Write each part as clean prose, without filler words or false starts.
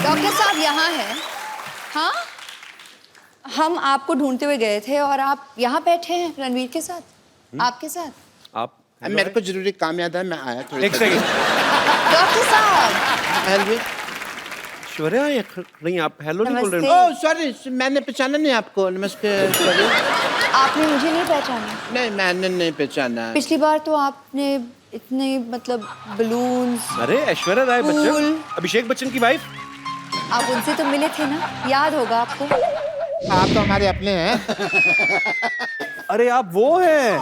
Doctor साहब यहाँ हैं। हाँ, हम आपको ढूंढते हुए गए थे और आप यहाँ बैठे हैं रणवीर के साथ, आपके साथ। आप मेरे को जरूरी काम याद है, मैं आया थोड़ी एक सेकंड। डॉक्टर साहब हेलो। ऐश्वर्या नहीं, आप हेलो नहीं बोल रहे नमस्ते। हो? ओह सॉरी, मैंने पहचाना नहीं आपको। नमस्ते। सॉरी। आपने मुझे नहीं पहचाना? नहीं, मैंने नहीं पहचाना। पिछली बार तो आपने इतने मतलब बलून्स, अरे ऐश्वर्या राय बच्चन, फूल। अभिषेक बच्चन की वाइफ। आप उनसे तो मिले थे ना, याद होगा आपको। आप तो हमारे अपने हैं। अरे आप वो हैं?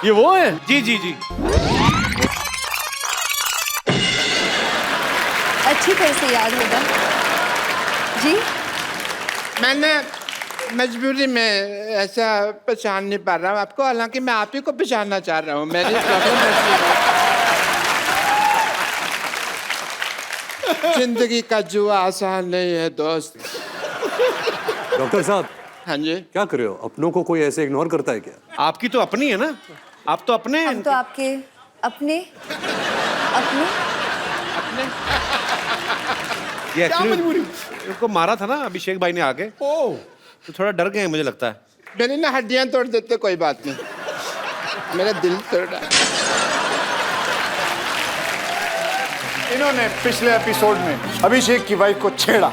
ये वो हैं? जी जी जी। अच्छी तरह से याद होगा जी। मैंने मजबूरी में ऐसा पहचान नहीं पा रहा हूँ आपको, हालांकि मैं आप ही को पहचानना चाह रहा हूँ। मेरी प्रॉब्लम ऐसी है। जिंदगी का जुआ आसान नहीं है दोस्त। डॉक्टर साहब, हाँ जी। क्या कर रहे हो? अपनों को कोई ऐसे इग्नोर करता है क्या? आपकी तो अपनी है ना, आप तो अपने हम तो आपके अपने अपने ये एक्चुअली उनको मारा था ना अभिषेक भाई ने आके, तो थोड़ा डर गए हैं मुझे लगता है। मेरी ना हड्डियां तोड़ देते, कोई बात नहीं, मेरा दिल तोड़ा। इन्होंने पिछले एपिसोड में अभिषेक की वाइफ को छेड़ा।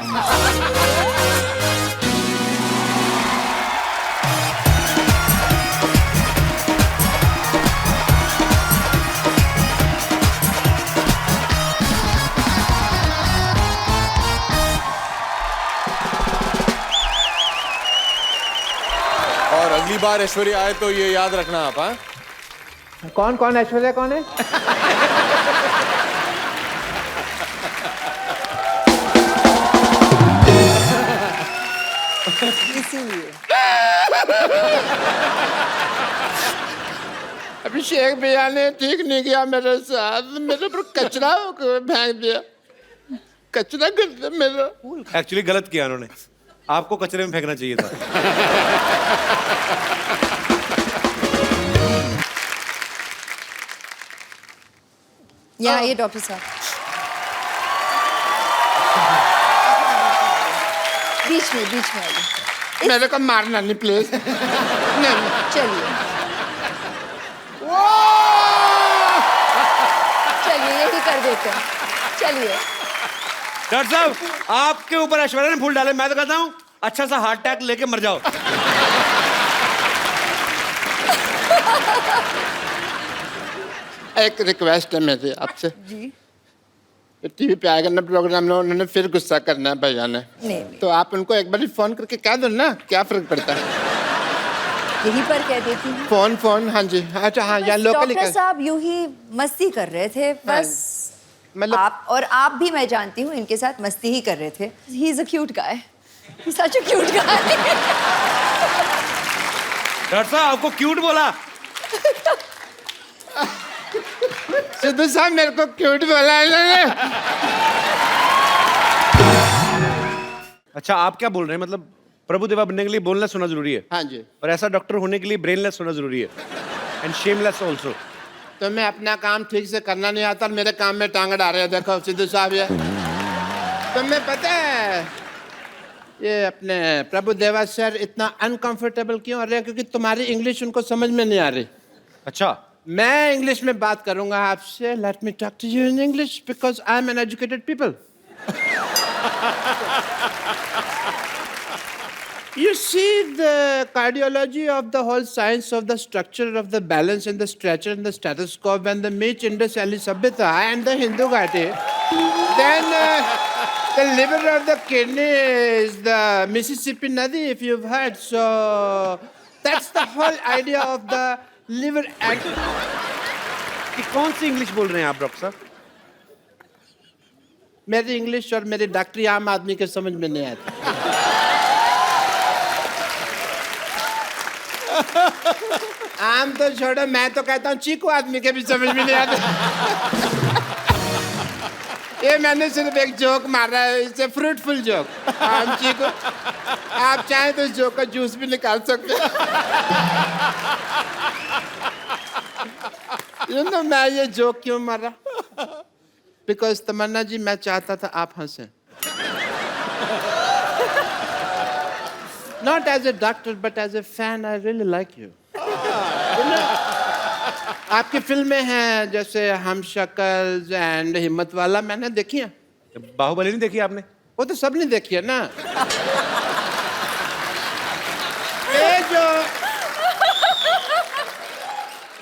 और अगली बार ऐश्वर्या आए तो ये याद रखना आप। हाँ, कौन कौन ऐश्वर्या कौन है? इसीलिए अभिषेक भैया ने ठीक नहीं किया मेरे साथ, मेरे पर कचरा फेंक दिया, कचरा कर दिया मेरा। एक्चुअली गलत किया उन्होंने, आपको कचरे में फेंकना चाहिए था। यहाँ ये डॉक्टर साहब बीच में आइए। मेरे को मारना नहीं प्लीज। नहीं। चलिए चलिए यही कर देते हैं, चलिए। डॉक्टर साहब आपके ऊपर ऐश्वर्या ने फूल डाले, मैं तो कहता हूँ अच्छा सा हार्ट अटैक लेके मर जाओ। एक रिक्वेस्ट है मेरी आपसे। जी टीवी पे आएगा ना प्रोग्राम में, उन्होंने फिर गुस्सा करना है भैया ने। नहीं। तो आप उनको एक बार फोन करके कह दो ना, क्या फर्क पड़ता है। यहीं पर कह देती हूँ। फोन हाँ जी। अच्छा हाँ, यहाँ लोकली डॉक्टर साहब यूं ही मस्ती कर रहे थे बस। मतलब आप भी मैं जानती हूँ इनके साथ मस्ती ही कर रहे थे। He is a cute guy, such a cute guy. Doctor साहब आपको क्यूट बोला? सिद्धू साहब मेरे को क्यूट बोला है इन्होंने। अच्छा आप क्या बोल रहे हैं, मतलब प्रभु देवा बनने के लिए बोललेस होना जरूरी है, हाँ जी। और ऐसा डॉक्टर होने के लिए ब्रेनलेस होना जरूरी है, एंड शेमलेस ऑल्सो। तो मैं अपना काम ठीक से करना नहीं आता और मेरे काम में टांग अड़ा रहे हैं। देखो सिद्धू साहब, ये तुम्हें पता है ये अपने प्रभु देवा सर इतना अनकंफर्टेबल क्यों हो रहे हैं? क्योंकि तुम्हारी इंग्लिश उनको समझ में नहीं आ रही। अच्छा मैं इंग्लिश में बात करूंगा आपसे। Let me talk to you in English because I am an educated people. You see the cardiology of the whole science of the structure of the balance and the stretcher and the stethoscope and the Meech Indus Valley Sabhyata and the Hindu Ghati. Then the liver of the kidney is the Mississippi Nadi, if you've heard. So that's the whole idea of the liver. ये कौन सी English बोल रहे हैं आप doctor साहब? मेरी English और मेरी डॉक्टरी आम आदमी के समझ में नहीं आती। आम तो छोड़ो, मैं तो कहता हूँ चीकू आदमी के भी समझ में नहीं आते। ये मैंने सिर्फ एक जोक मारा है, इसे फ्रूटफुल जोक। आम चीकू, आप चाहें तो इस जोक का जूस भी निकाल सकते हैं। You know, मैं ये जोक क्यों मारा? Because तमन्ना जी मैं चाहता था आप हंसें. Not as a doctor, but as a fan, I really like you. You know, आपकी फिल्में हैं जैसे हम शक्ल एंड हिम्मत वाला मैंने देखी हैं. बाहुबली नहीं देखी आपने? वो तो सबने देखी है ना.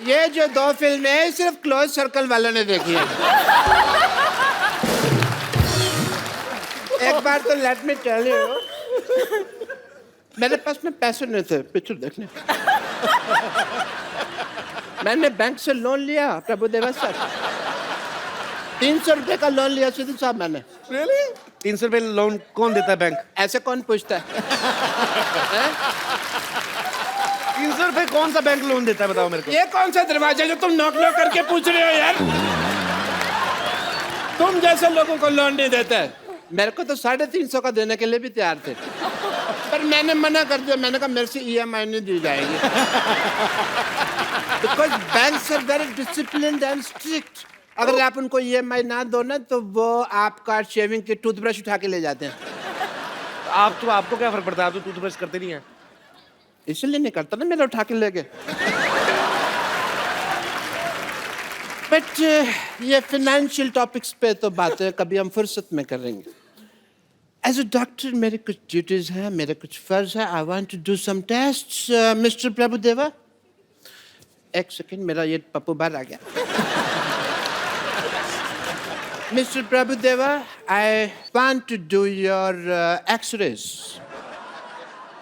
ये जो दो फिल्में हैं सिर्फ क्लोज सर्कल वालों ने देखी है. एक बार तो लेट मी टेल यू, मेरे पास में पैसे नहीं थे पिक्चर देखने. मैंने बैंक से लोन लिया प्रभुदेवा सर. 300 रुपए का लोन लिया सिद्धू साहब मैंने. Really? 300 रुपए लोन कौन देता है बैंक? ऐसे कौन पूछता है? 300 रुपए कौन सा बैंक लोन देता है बताओ मेरे को? ये कौन सा दरवाजा जो तुम नॉक नॉक करके पूछ रहे हो यार? तुम जैसे लोगों को लोन नहीं देता है. मेरे को तो 350 का देने के लिए भी तैयार थे, पर मैंने मना कर दिया. मैंने कहा मेरे से EMI नहीं दी जाएगी. Because banks are very disciplined and strict. अगर आप उनको EMI ना दो ना तो वो आपका शेविंग की टूथब्रश उठा के ले जाते हैं. आपको क्या फर्क पड़ता है? आप तो टूथब्रश करते नहीं है. इसलिए नहीं करता ना, मेरा उठा के ले गए. बट ये फाइनेंशियल टॉपिक्स पे तो बातें कभी हम फुर्सत में करेंगे. एज अ डॉक्टर मेरे कुछ ड्यूटीज हैं, मेरे कुछ फर्ज है. I want to do some tests. Mister Prabhudeva, एक सेकंड, मेरा ये पप्पू बाहर आ गया. Mister Prabhudeva, I want to do your x-rays.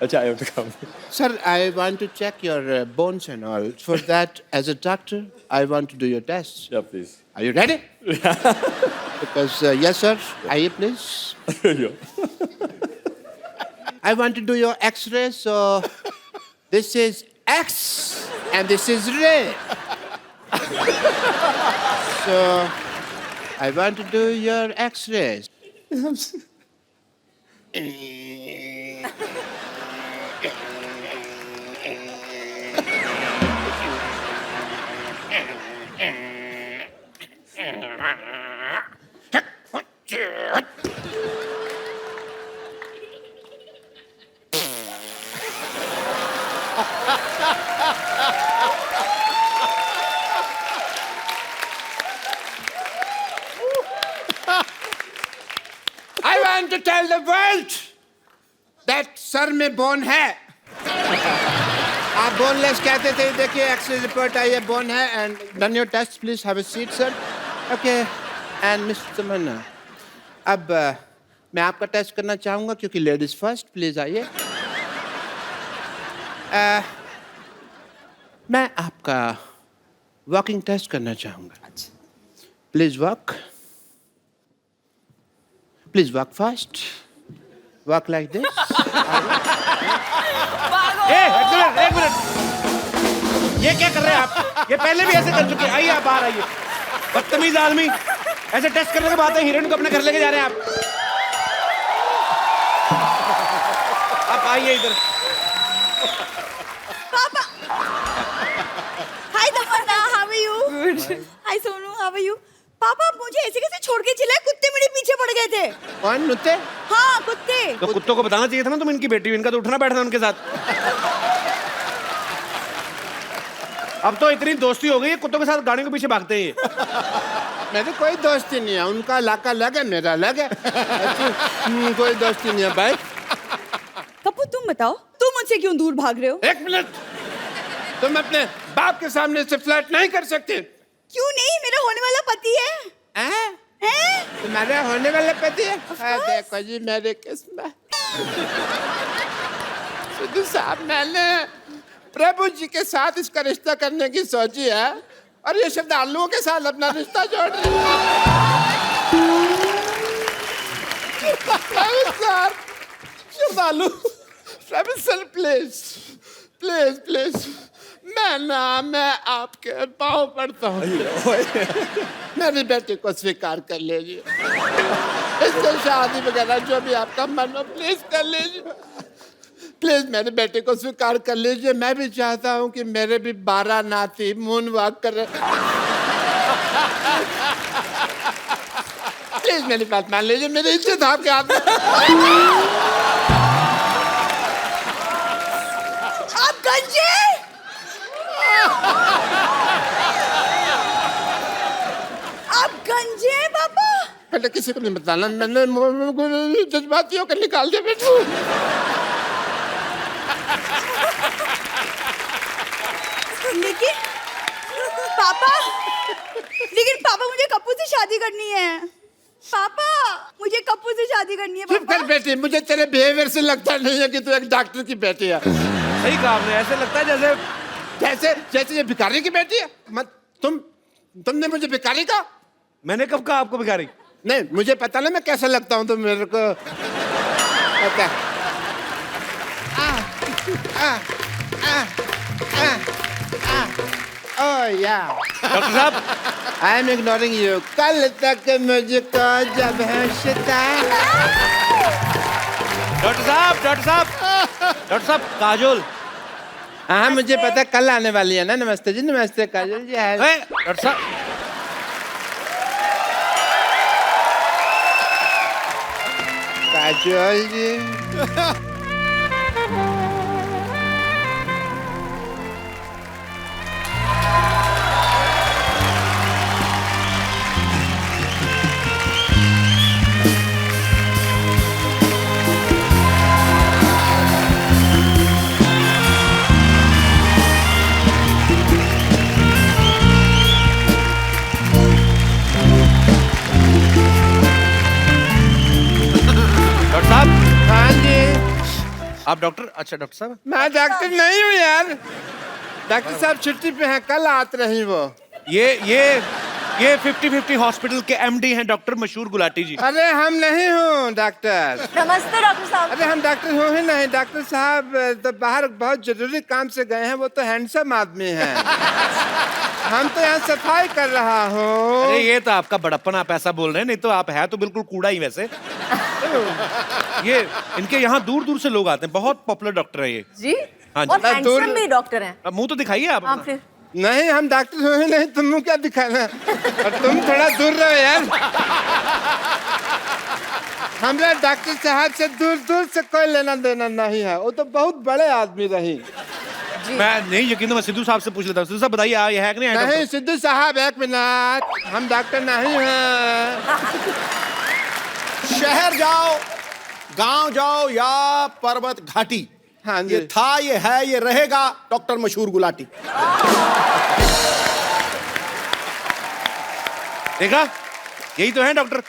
अच्छा, I have to come. Sir, I want to check your bones and all. For that, as a doctor, I want to do your tests. Yeah, please. Are you ready? Because, yes, sir. Aye, please. I want to do your X-ray, so this is X and this is ray. So, I want to do your X-rays. I want to tell the world that sir में bone है. आप boneless कहते थे. देखिए x ray report आई है, bone है. And done your test, please have a seat sir. Okay. And mister Tamanna, अब मैं आपका टेस्ट करना चाहूँगा क्योंकि लेडीज फर्स्ट. प्लीज आइए. मैं आपका वॉकिंग टेस्ट करना चाहूँगा. Please walk. Please walk fast. Walk like this. एक मिनट. ये क्या कर रहे हैं आप? ये पहले भी ऐसे कर चुके हैं. आइए आप बाहर आइए. बदतमीज आदमी. ऐसे टेस्ट करने के बाद हीरोइन को अपने घर लेके जा रहे हैं आप. आप आइए इधर. Hi Tamanna, how are you? Good. Hi Sonu, how are you? पापा, आप मुझे ऐसे कैसे छोड़ के चले? कुत्ते मेरे पीछे पड़ गए थे. कौन नुत्ते? हाँ, कुत्ते. तो कुत्तों को बताना चाहिए था ना तुम इनकी बेटी हो. इनका तो उठना बैठना उनके साथ. अब तो इतनी दोस्ती हो गई है, कुत्तों के साथ गाड़ियों के पीछे भागते हैं. मेरी कोई दोस्ती नहीं है. उनका इलाका अलग है, मेरा अलग है. कोई दोस्ती नहीं है भाई. पप्पू, तुम बताओ, तुम मुझसे क्यों दूर भाग रहे हो? एक मिनट. तुम अपने बाप के सामने से फ्लर्ट नहीं कर सकते. क्यों नहीं? मेरा होने वाला पति है. हैं? तुम्हारे होने वाले पति है? देखो जी मेरे किस्मत. सिद्धू साहब, मैंने प्रभु जी के साथ इसका रिश्ता करने की सोची है और ये श्रद्धालुओं के साथ अपना रिश्ता जोड़ रही है. श्रद्धालु, प्रभु सर, प्लीज प्लीज प्लीज, मैं आपके पाँव पड़ता हूँ. मेरी बेटी को स्वीकार कर लीजिए. इससे शादी वगैरह जो भी आपका मन हो प्लीज कर लीजिए. प्लीज मेरी बेटी को स्वीकार कर लीजिए. मैं भी चाहता हूँ कि मेरे भी 12 नाती मून वॉक कर रहे. प्लीज मेरी बात मान लीजिए, मेरी इज्जत आपके हाथ में। आप गंजे, आप गंजे हैं पापा। बेटा किसी को नहीं बताना, मैंने जज्बातियों को निकाल दिया बेटा। लेकिन पापा मुझे कप्पू से शादी करनी है। पापा मुझे कप्पू से शादी करनी है। चुप कर पापा बेटी, मुझे तेरे बिहेवियर से लगता नहीं है कि तू एक डॉक्टर की बेटी है। सही कहा आपने, ऐसे लगता है जैसे जैसे जैसे ये भिखारी की बेटी है। मत तुमने मुझे भिखारी कहा? मैंने कब कहा आपको भिखारी? नहीं, मुझे पता ना मैं कैसा लगता हूँ, तो मेरे को पता है। Oh yeah. डॉक्टर साहब, I am ignoring you. कल तक मुझको जब है शैतान। डॉक्टर साहब, डॉक्टर साहब, डॉक्टर साहब, काजोल। हाँ मुझे पता, कल आने वाली है ना। नमस्ते जी, नमस्ते काजल जी। डॉक्टर साहब, काजल जी। डॉक्टर साहब, हाँ जी। आप डॉक्टर? अच्छा डॉक्टर साहब, मैं डॉक्टर नहीं हूँ यार। डॉक्टर साहब छुट्टी पे हैं, कल आते रही वो। ये 50-50 हॉस्पिटल के एमडी हैं डॉक्टर मशहूर गुलाटी जी। अरे हम नहीं हूँ डॉक्टर। नमस्ते डॉक्टर साहब। अरे हम डॉक्टर हो ही नहीं। डॉक्टर साहब तो बाहर बहुत जरूरी काम से गए हैं, वो तो हैंडसम आदमी हैं। हम तो यहाँ सफाई कर रहा हूँ। अरे ये तो आपका बड़प्पन, आप ऐसा बोल रहे हैं, नहीं तो आप है तो बिल्कुल कूड़ा ही वैसे। ये इनके यहाँ दूर दूर से लोग आते हैं, बहुत पॉपुलर डॉक्टर है ये। जी हाँ जी। और हैंडसम भी डॉक्टर हैं। अब मुंह तो दिखाइए आप हाँ अपना। फिर नहीं हम डॉक्टर हो ही नहीं, तुम क्या दिखाना। और तुम थोड़ा दूर रहो यार। हमरा डॉक्टर साहब से दूर दूर से कोई लेना देना नहीं है, वो तो बहुत बड़े आदमी रही। मैं नहीं यकीन, मैं सिद्धू साहब से पूछ लेता हूँ। सिद्धू साहब बताइए, ये है कि नहीं है नहीं डॉक्टर? सिद्धू साहब एक मिनट, हम डॉक्टर नहीं हैं। शहर जाओ, गांव जाओ या पर्वत घाटी, हाँ जी। ये था, ये है, ये रहेगा डॉक्टर मशहूर गुलाटी। देखा, यही तो है डॉक्टर।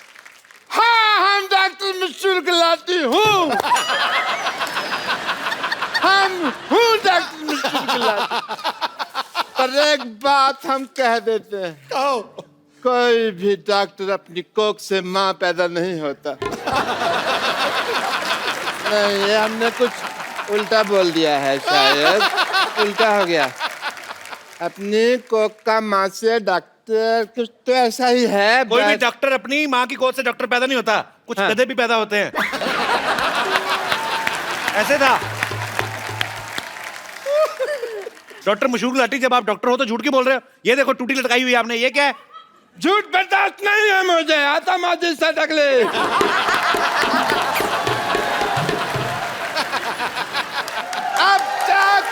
हाँ हम डॉक्टर मशहूर गुलाटी हूँ। हम हूँ डॉक्टर मशहूर गुलाटी। पर एक बात हम कह देते हैं, कहो। कोई भी डॉक्टर अपनी कोख से माँ पैदा नहीं होता। नहीं, ये हमने कुछ उल्टा बोल दिया है, शायद उल्टा हो गया। अपनी कोख का माँ से डॉक्टर, कुछ तो ऐसा ही है। कोई भी बस- डॉक्टर अपनी माँ की गोद से डॉक्टर पैदा नहीं होता, कुछ हाँ। गधे भी पैदा होते हैं। ऐसे था डॉक्टर मशहूर गुलाटी। जब आप डॉक्टर हो तो झूठ क्यों बोल रहे हो? ये देखो टूटी लटकाई हुई है आपने, ये क्या है? झूठ बर्दाश्त नहीं है मुझे, आता माजी से अगले। अब तक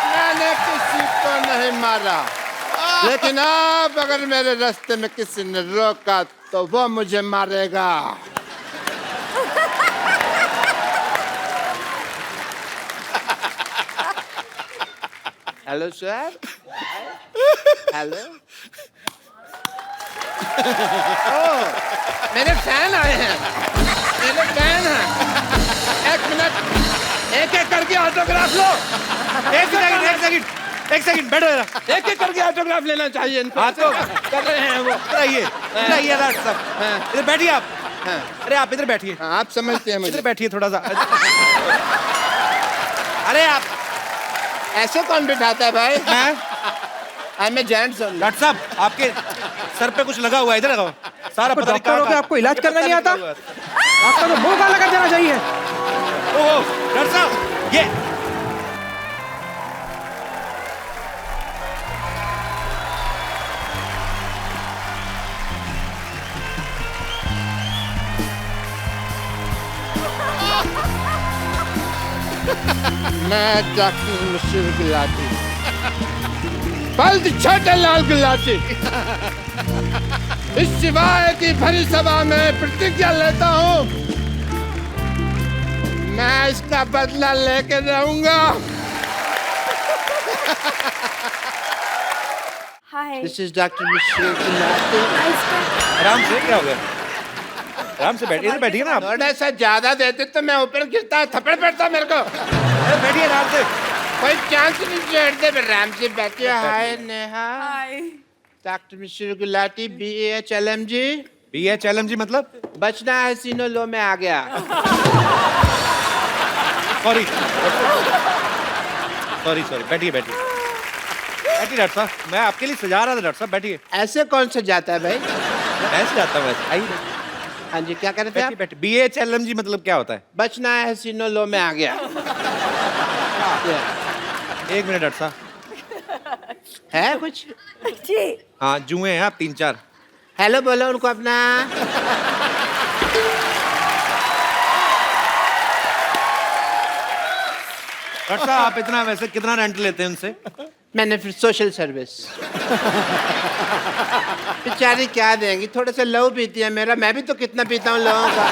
मैंने किसी को नहीं मारा, लेकिन अब अगर मेरे रास्ते में किसी ने रोका तो वो मुझे मारेगा। Hello sir. हेलो। मेरे फैन आए हैं, मेरे फैन हैं। एक मिनट, एक एक करके ऑटोग्राफ लो। एक सेकंड बैठो जरा। एक एक करके ऑटोग्राफ लेना चाहिए इनको। हाँ तो कर रहे हैं वो। इधर आइए डॉक्टर साहब, हाँ। इधर बैठिए आप। हाँ। अरे आप इधर बैठिए, हाँ, आप समझते हैं इधर मुझे। बैठिए थोड़ा सा। अरे आप, ऐसे कौन बिठाता है भाई? मैं जेंट्स। डॉक्टर साहब, आपके सर पे कुछ लगा हुआ है, इधर लगाओ। सारा पता नहीं डॉक्टर हो के आपको इलाज करना नहीं आता? आपका तो मुंह काला कर देना चाहिए। ओहो डॉक्टर साहब, ये मैं डॉक्टर मिश्र गुलाटी, बल्द छोटे लाल गुलाटी, इस शिवाय की भरी सभा में प्रतिज्ञा लेता हूँ, मैं इसका बदला लेके रहूंगा। हाय This is Dr. Michelle Gulati. आराम से, क्या हो गया? आराम से बैठिए, इधर बैठिए ना आप। थोड़ा सा ज्यादा देते तो मैं ऊपर गिरता, थप्पड़ पड़ता मेरे को। अरे बैठिए आराम से। कोई चांस नहीं छोड़ते, आराम से बैठिए। हाय नेहा, हाय डॉक्टर मिश्र गुलाटी, BHLMG। BHLMG मतलब? बचना है सीनो लो में आ गया। सॉरी सॉरी सॉरी, बैठिए बैठिए बैठिए डॉक्टर साहब, मैं आपके लिए सजा रहा था डॉक्टर साहब, बैठिए। ऐसे कौन सा जाता है भाई? ऐसे जाता हूँ वैसे, आइए हाँ जी, क्या कह रहे थे आप? बैठिए बैठिए। BHLMG मतलब क्या होता है? बचना है सीनो लो में आ गया। एक मिनट डॉक्टर साहब। है कुछ? जी हाँ जुए हैं आप 3-4। हेलो बोलो उनको अपना। डॉक्टर साहब आप इतना वैसे कितना रेंट लेते हैं उनसे? मैंने फिर सोशल सर्विस। बेचारी क्या देंगी, थोड़ा सा लहू पीती है मेरा, मैं भी तो कितना पीता हूँ लोगों का।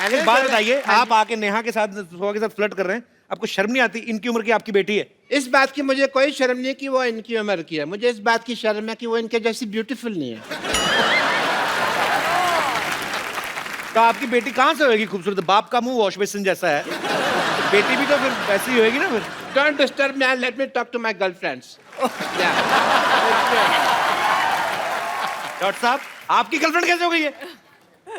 एक बात बताइए, आप आके नेहा के साथ सुहा के साथ फ्लर्ट कर रहे हैं, आपको शर्म नहीं आती? इनकी उम्र की आपकी बेटी है। इस बात की मुझे कोई शर्म नहीं कि वो इनकी उम्र की है, मुझे इस बात की शर्म है कि वो इनके जैसी ब्यूटीफुल नहीं है। तो आपकी बेटी कहाँ से होगी खूबसूरत? बाप का मुंह वॉश बेसिन जैसा है, बेटी भी तो फिर वैसी ही होगी ना फिर। Don't disturb me and let me talk to my girlfriends. Doctor साहब आपकी गर्लफ्रेंड कैसे हो गई है?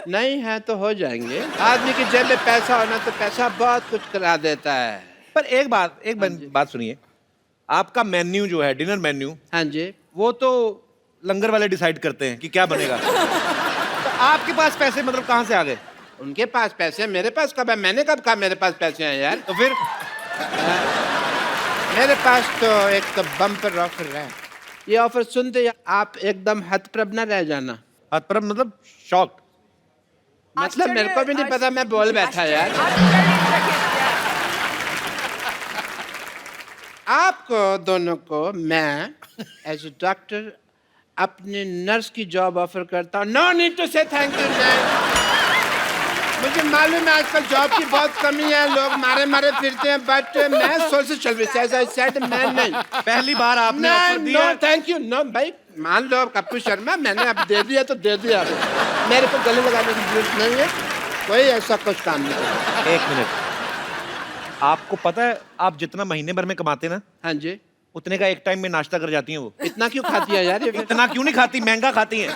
नहीं है तो हो जाएंगे। आदमी की जेब में पैसा होना तो पैसा बहुत कुछ करा देता है। पर एक बात सुनिए, आपका मेन्यू जो है, डिनर मेन्यू, हाँ जी, वो तो लंगर वाले डिसाइड करते हैं कि क्या बनेगा। तो आपके पास पैसे मतलब कहाँ से आ गए? उनके पास पैसे हैं, मेरे पास कब है? मैंने कब कहा मेरे पास पैसे हैं यार? तो फिर मेरे पास तो एक तो बम्पर ऑफर है। ये ऑफर सुनते ही आप एकदम हतप्रभ न रह जाना। हतप्रभ मतलब शॉक्ड? मतलब मेरे को भी नहीं पता, मैं बोल बैठा यार। आपको दोनों को मैं एज ए डॉक्टर अपनी नर्स की जॉब ऑफर करता हूँ। नो नीड टू से थैंक यू मैम। मुझे मालूम है आजकल जॉब की बहुत कमी है, लोग मारे मारे फिरते हैं, बट मैं social service as I said मैं नहीं। पहली बार आपने ऑफर दिया। नो थैंक यू, नो भाई। मान लो कप्पू शर्मा, मैंने अब दे दिया तो दे दिया, मेरे को गले लगाने की जरूरत नहीं है, कोई ऐसा कुछ काम नहीं है। एक मिनट, आपको पता है आप जितना महीने भर में कमाते ना, हाँ जी, उतने का एक टाइम में नाश्ता कर जाती हैं वो। इतना क्यों खाती है यार? इतना क्यों नहीं खाती, महंगा खाती हैं,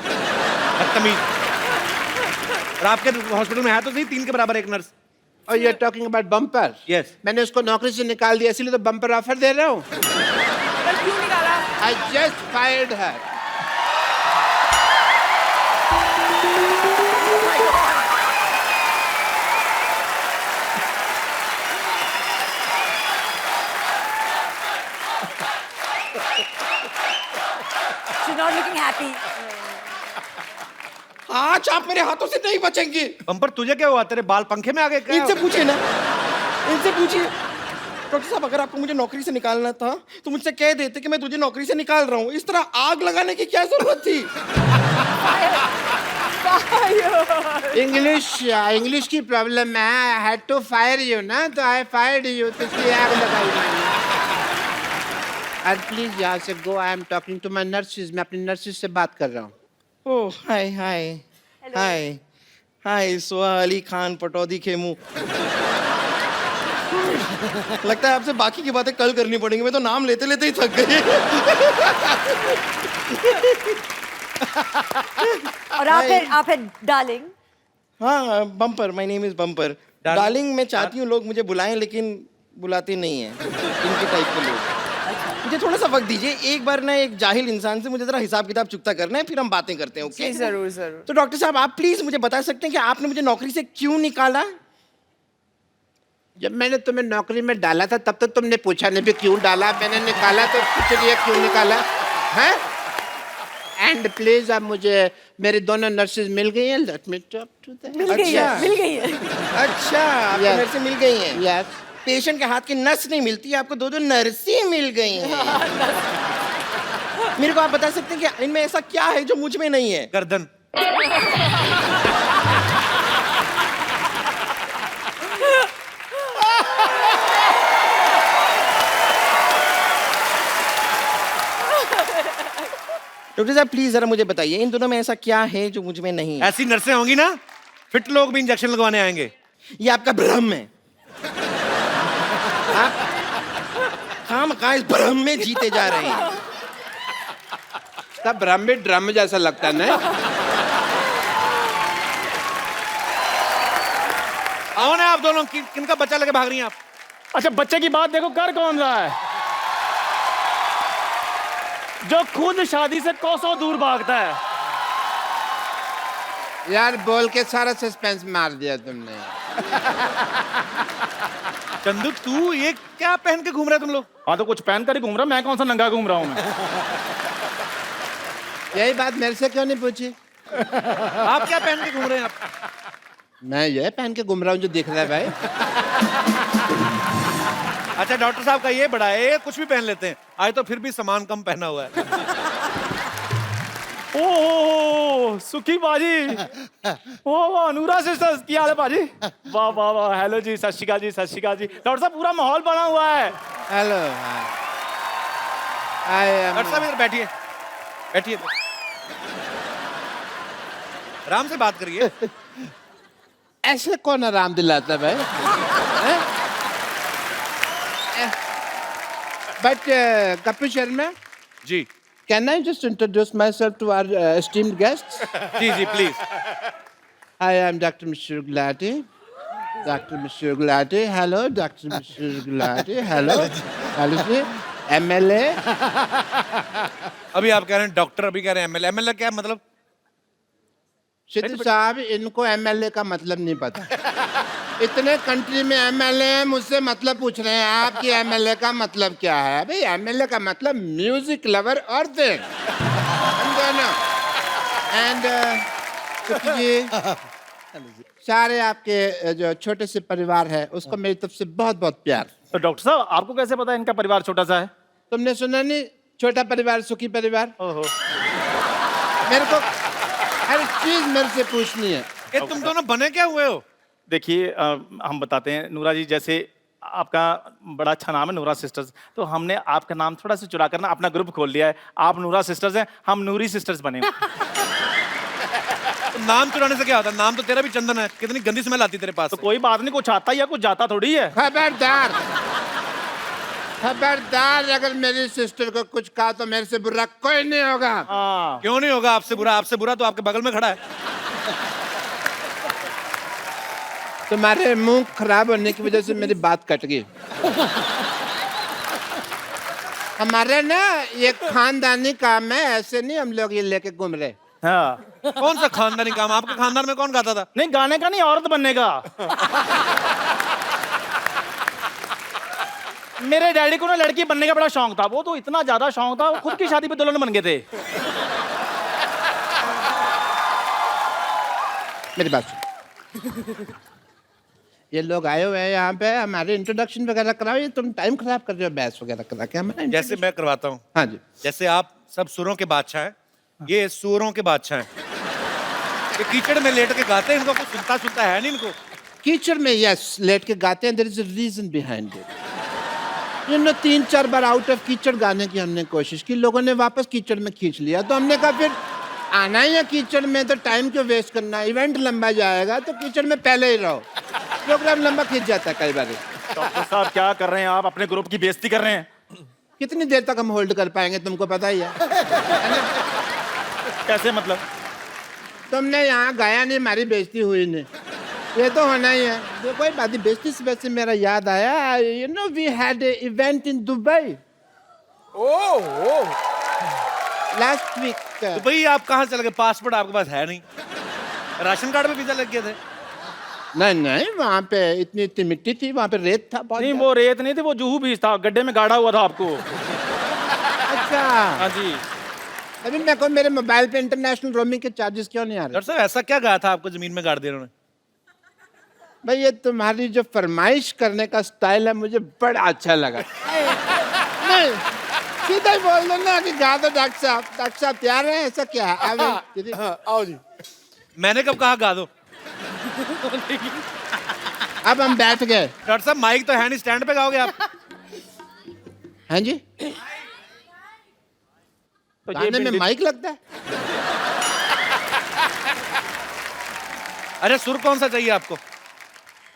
बदतमीज। और आपके हॉस्पिटल में है तो सही 3 के बराबर एक नर्स। और you are talking about bumper? Yes. मैंने उसको नौकरी से निकाल दिया, इसलिए तो बम्पर ऑफर दे रहा हूँ। क्यों निकाला? I just fired her. She's not looking happy. आज आप मेरे हाथों से नहीं बचेंगे। बम्पर तुझे क्या हुआ, तेरे बाल पंखे में आ गए क्या? इनसे पूछिए ना, इनसे पूछिए। डॉक्टर साहब अगर आपको मुझे नौकरी से निकालना था तो मुझसे कह देते कि मैं तुझे नौकरी से निकाल रहा हूँ, इस तरह आग लगाने की क्या जरूरत थी? इंग्लिश की प्रॉब्लम है। I had to fire you ना, तो I fired you, तो इसलिए आग लगाई मैंने। और प्लीज यहाँ से go, I am talking to my nurses, मैं अपनी नर्सिस से बात कर रहा हूँ। ओह हाय हाय हाय हाय, सोहा अली खान पटौदी खेमू। लगता है आपसे बाकी की बातें कल करनी पड़ेंगी, मैं तो नाम लेते लेते ही थक गई। और आप है डार्लिंग। हाँ bumper, my name is bumper. Darling मैं चाहती हूँ लोग मुझे बुलाएं, लेकिन बुलाते नहीं हैं इनके टाइप के लोग। मुझे थोड़ा सा वक्त दीजिए, एक बार ना एक जाहिल इंसान से मुझे जरा हिसाब किताब चुकता करना है, फिर हम बातें करते हैं। ओके जरूर जरूर। तो डॉक्टर साहब आप प्लीज मुझे बता सकते हैं कि आपने मुझे नौकरी से क्यों निकाला? जब मैंने तुम्हें नौकरी में डाला था तब तो तुमने पूछा नहीं भी क्यों डाला, मैंने निकाला तो पूछ लिया क्यों निकाला है। एंड प्लीज अब मुझे मेरी दोनों नर्सेज मिल गई हैं, let me talk to them. मिल गई है अच्छा आपको Yes. मेरे से मिल गई हैं। यस, पेशेंट के हाथ की नस नहीं मिलती, आपको दो नर्सें मिल गई हैं। मेरे को आप बता सकते हैं कि इनमें ऐसा क्या है जो मुझ में नहीं है? गर्दन। डॉक्टर साहब प्लीज जरा मुझे बताइए इन दोनों में ऐसा क्या है जो मुझ में नहीं है? ऐसी नर्सें होंगी ना, फिट लोग भी इंजेक्शन लगवाने आएंगे। ये आपका भ्रम है। आप खामखा इस भ्रम में जीते जा रहे हैं। सब भ्रम भी ड्रम जैसा लगता है ना। आओ ना आप दोनों, किनका बच्चा लेके भाग रही हैं आप? अच्छा बच्चे की बात देखो, कर कौन रहा है? जो खुद शादी से कोसों दूर भागता है। यार बोल के सारा सस्पेंस मार दिया तुमने। चंदू तू ये क्या पहन के घूम रहे हो तुम लोग? हाँ तो कुछ पहन कर ही घूम रहा, मैं कौन सा नंगा घूम रहा हूँ मैं? यही बात मेरे से क्यों नहीं पूछी? आप क्या पहन के घूम रहे हैं आप? मैं ये पहन के घूम रहा हूँ जो दिख रहा है भाई। अच्छा डॉक्टर साहब का ये बड़ा है, ये कुछ भी पहन लेते हैं। आज तो फिर भी सामान कम पहना हुआ है। ओ सुखी बाजी, ओ अनुरा सिस्टर्स की हाल है बाजी? वाह वाह वाह, हेलो जी, सत श्री अकाल जी, सत श्री अकाल जी। डॉक्टर साहब पूरा माहौल बना हुआ है। हेलो, डॉक्टर साहब इधर बैठिए, बैठिए, आराम से बात करिए। ऐसे कौन आराम दिलाता भाई? But Kapil Sharma, ji can I just introduce myself to our esteemed guests? जी जी please. Hi, I'm Dr. Mr. Gulati. Dr. Mr. Gulati. Hello, Dr. Mr. Gulati. Hello. Hello, sir. MLA. अभी आप कह रहे हैं डॉक्टर, अभी कह रहे हैं एमएलए। एमएलए क्या है मतलब? सिद्धू साहब, इनको एमएलए का मतलब नहीं पता। इतने कंट्री में एमएलए हैं, मुझसे मतलब पूछ रहे हैं आपकी एमएलए का मतलब क्या है? भाई एमएलए का मतलब म्यूजिक लवर और थिंग, समझो ना। एंड जी, सारे आपके जो छोटे से परिवार है उसको मेरी तरफ से बहुत बहुत प्यार। तो डॉक्टर साहब आपको कैसे पता इनका परिवार छोटा सा है? तुमने सुना नहीं, छोटा परिवार सुखी परिवार? ओहो। मेरे को हर चीज मेरे से पूछनी है। ये तुम दोनों बने क्या हुए हो? देखिए हम बताते हैं नूरा जी, जैसे आपका बड़ा अच्छा नाम है नूरा सिस्टर्स, तो हमने आपका नाम थोड़ा सा चुरा कर ना अपना ग्रुप खोल लिया है। आप नूरा सिस्टर्स हैं, हम नूरी सिस्टर्स बने। तो नाम चुराने से क्या होता है? नाम तो तेरा भी चंदन है, कितनी गंदी स्मेल आती तेरे पास तो से। कोई बात नहीं, कुछ आता या कुछ जाता थोड़ी है। खबरदार, खबरदार, अगर मेरी सिस्टर को कुछ कहा तो मेरे से बुरा कोई नहीं होगा। हाँ क्यों नहीं होगा आपसे बुरा? आपसे बुरा तो आपके बगल में खड़ा है। तुम्हारे मुंह खराब होने की वजह से मेरी बात कट गई। हमारे ना ये खानदानी काम है, ऐसे नहीं हम लोग ये लेके घूम रहे। हाँ। कौन सा खानदानी काम? आपके खानदान में कौन गाता था? नहीं गाने का नहीं, औरत बनने का। मेरे डैडी को ना लड़की बनने का बड़ा शौक था, वो तो इतना ज्यादा शौक था वो खुद की शादी पे दुल्हन बन गए थे। मेरी बात सुन। ये लोग आए हुए हैं यहाँ पे, हमारे इंट्रोडक्शन वगैरह कराओ। ये तुम टाइम खराब कर रहे हो बहस वगैरह करा के हमारा। जैसे मैं करवाता हूँ। हाँ जी। जैसे आप सब सुरों के बादशाह हैं, ये सुरों के बादशाह हैं। ये कीचड़ में लेट के गाते हैं, इनको कुछ सुनता है नहीं इनको। कीचड़ में यस लेट के गाते हैं, there is a reason behind it. You know 3-4 बार आउट ऑफ कीचड़ गाने की हमने कोशिश की, लोगों ने वापस कीचड़ में खींच लिया, तो हमने कहा फिर आना ही है कीचड़ में तो टाइम क्यों वेस्ट करना, इवेंट लंबा जाएगा तो कीचड़ में पहले ही रहो। प्रोग्राम लंबा खींच जाता है कई बार। डॉक्टर साहब क्या कर रहे हैं आप? अपने ग्रुप की बेइज्जती कर रहे हैं। कितनी देर तक हम होल्ड कर पाएंगे तुमको पता ही है। कैसे मतलब? तुमने यहाँ गाया नहीं, हमारी बेइज्जती हुई नहीं, ये तो होना ही है। ये कोई बात नहीं, बेइज्जती से वैसे मेरा याद आया, you know we had a event in Dubai last week. तो भाई आप कहाँ चले गए? पासपोर्ट आपके पास है नहीं, राशन कार्ड में वीजा लग गए थे। नहीं नहीं, वहाँ पे इतनी मिट्टी थी, वहाँ पे रेत था बहुत। नहीं वो रेत नहीं थी, वो जूहू बीच था, गड्ढे में गाड़ा हुआ था आपको। अच्छा हाँ जी। अभी मेरे को मेरे मोबाइल पे इंटरनेशनल रोमिंग के चार्जेस क्यों नहीं आ रहे? डॉक्टर साहब ऐसा क्या गाया था आपको जमीन में गाड़ दिया उन्होंने? भाई ये तुम्हारी जो फरमाइश करने का स्टाइल है मुझे बड़ा अच्छा लगा। नहीं सीधा ही बोल दो ना कि गा दो डॉक्टर साहब। डॉक्टर साहब तैयार है? ऐसा क्या है? आओ जी। मैंने कब कहा गा दो? अब हम बैठ गए। डॉक्टर साहब माइक तो है नहीं, स्टैंड पे गाओगे आप? हाँ जी, तो गाने में माइक लगता है? अरे सुर कौन सा चाहिए आपको?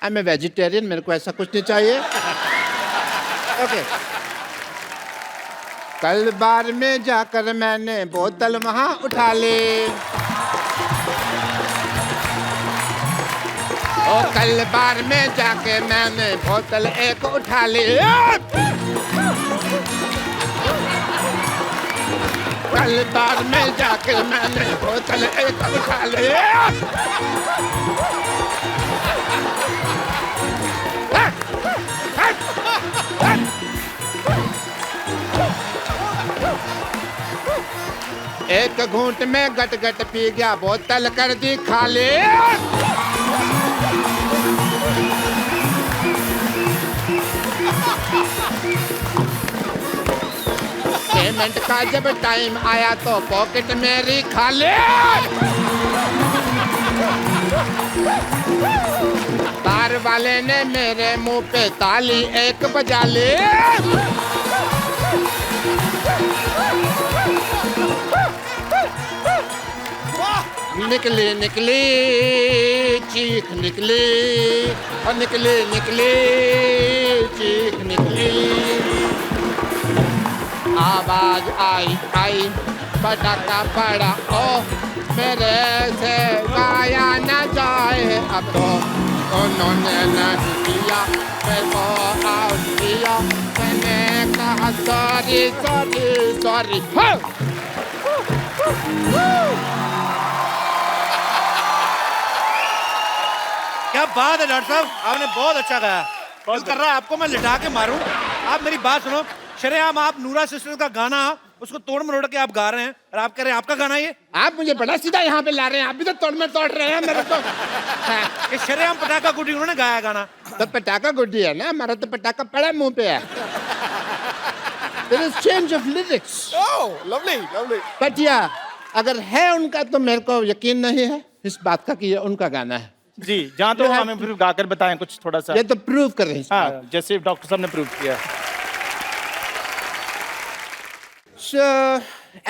मैं वेजिटेरियन, मेरे को ऐसा कुछ नहीं चाहिए। ओके। कल बार में जाकर मैंने बोतल वहां उठा ली, और कल बार में जाके मैंने बोतल एक उठा ली। कल बार में जाके मैंने बोतल एक उठा ली। एक घूंट में गट गट पी गया, बोतल कर दी खाली। पेमेंट का जब टाइम आया तो पॉकेट मेरी खाली। बार वाले ने मेरे मुंह पे ताली एक बजा ली। निकली निकली चीख निकली, और निकली निकली चीख निकली। आवाज आई आई पटाखा पड़ा, ओ मेरे से गाया न जाए अब तो। उन्होंने नहीं किया मेरे को आउट किया, मैंने कहा सॉरी सॉरी सॉरी। क्या बात है डॉक्टर साहब, आपने बहुत अच्छा गाया। दिल कर रहा है आपको मैं लिटा के मारूं। आप मेरी बात सुनो, शरेआम आप नूरा सिस्टर्स का गाना उसको तोड़ मरोड़ के आप गा रहे हैं, और आप कह रहे हैं आपका गाना ये? आप मुझे बड़ा सीधा यहाँ पे ला रहे हैं, आप भी तो तोड़ में तोड़ रहे हैं मेरे को। ये शरेआम पटाखा गुड्डी उन्होंने गाया गाना। तो पटाखा गुड्डी है ना, हमारा तो पटाखा पड़ा मुंह पे है। There is change of lyrics. Oh, lovely, lovely. But yeah, अगर है उनका तो मेरे को यकीन नहीं है इस बात का कि ये उनका गाना है। जी, जहाँ तो हमें फिर गाकर बताएं कुछ थोड़ा सा। ये तो प्रूव कर रहे हैं। हाँ, जैसे डॉक्टर साहब ने प्रूव किया। So,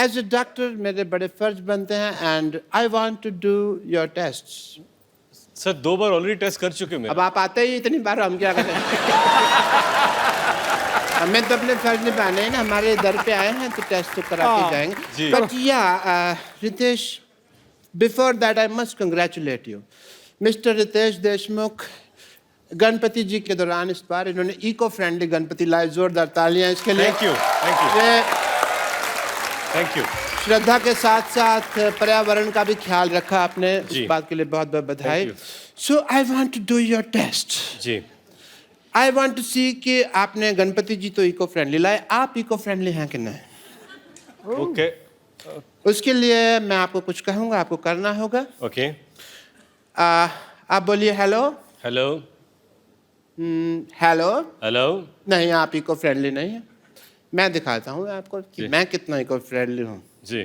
as a doctor, मेरे बड़े फर्ज बनते हैं, and I want to do your tests. Sir 2 बार ऑलरेडी टेस्ट कर चुके मैं। अब आप आते ही इतनी बार, हम क्या करें? हमें तो अपने फर्ज निभाने हैं ना, हमारे दर पे आए हैं तो टेस्ट तो करा के जाएंगे। But yeah, Ritesh, before that I must congratulate you. Mr. Ritesh Deshmukh Ganpati जी के दौरान इस बार इन्होंने इको फ्रेंडली गणपति लाए, जोरदार तालियां इसके लिए। Thank you, thank you, thank you. Shraddha के साथ साथ पर्यावरण का भी ख्याल रखा आपने, इस बात के लिए बहुत बहुत बधाई। So I want to do your test. जी, आई वांट टू सी कि आपने गणपति जी तो इको फ्रेंडली लाए, आप इको फ्रेंडली हैं कि नहीं? ओके, उसके लिए मैं आपको कुछ कहूँगा, आपको करना होगा। ओके। आप बोलिए हेलो। Hello, hello. हेलो। नहीं, आप इको फ्रेंडली नहीं है। मैं दिखाता हूँ आपको कि मैं कितना इको फ्रेंडली हूँ। जी।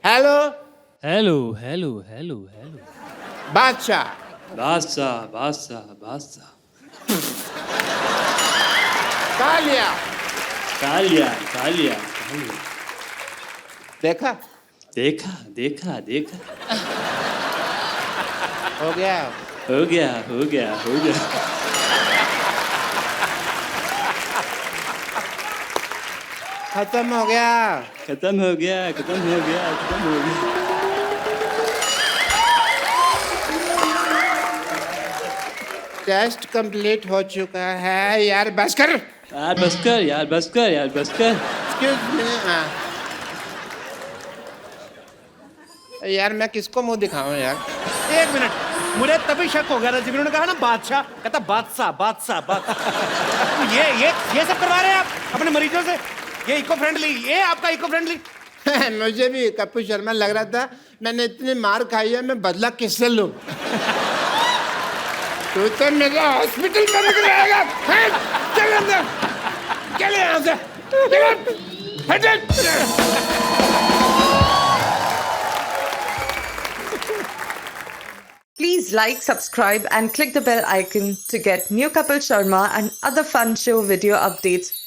Hello hello hello hello hello. Badshah Badshah Badshah बादशाह। तालिया तालिया तालिया। देखा देखा देखा देखा। हो गया हो गया हो गया हो गया। खत्म हो गया खत्म हो गया खत्म हो गया खत्म हो गया। टेस्ट कंप्लीट हो चुका है। यार बस कर, यार बस कर, यार बस कर, यार बस कर। Excuse me. यार मैं किसको मुंह दिखाऊं यार? एक मिनट, मुझे तभी शक हो गया था जब उन्होंने कहा ना बादशाह, कहता बादशाह बादशाह बादशाह। ये सब करवा रहे हैं आप अपने मरीजों से? ये इको फ्रेंडली, ये आपका इको फ्रेंडली। मुझे भी कपूर शर्मा लग रहा था, मैंने इतनी मार खाई है, मैं बदला किससे लूं? तू तो मेरा हॉस्पिटल में निकलेगा। चल अंदर, चल यहाँ से, Please like, subscribe and click the bell icon to get new Kapil Sharma and other fun show video updates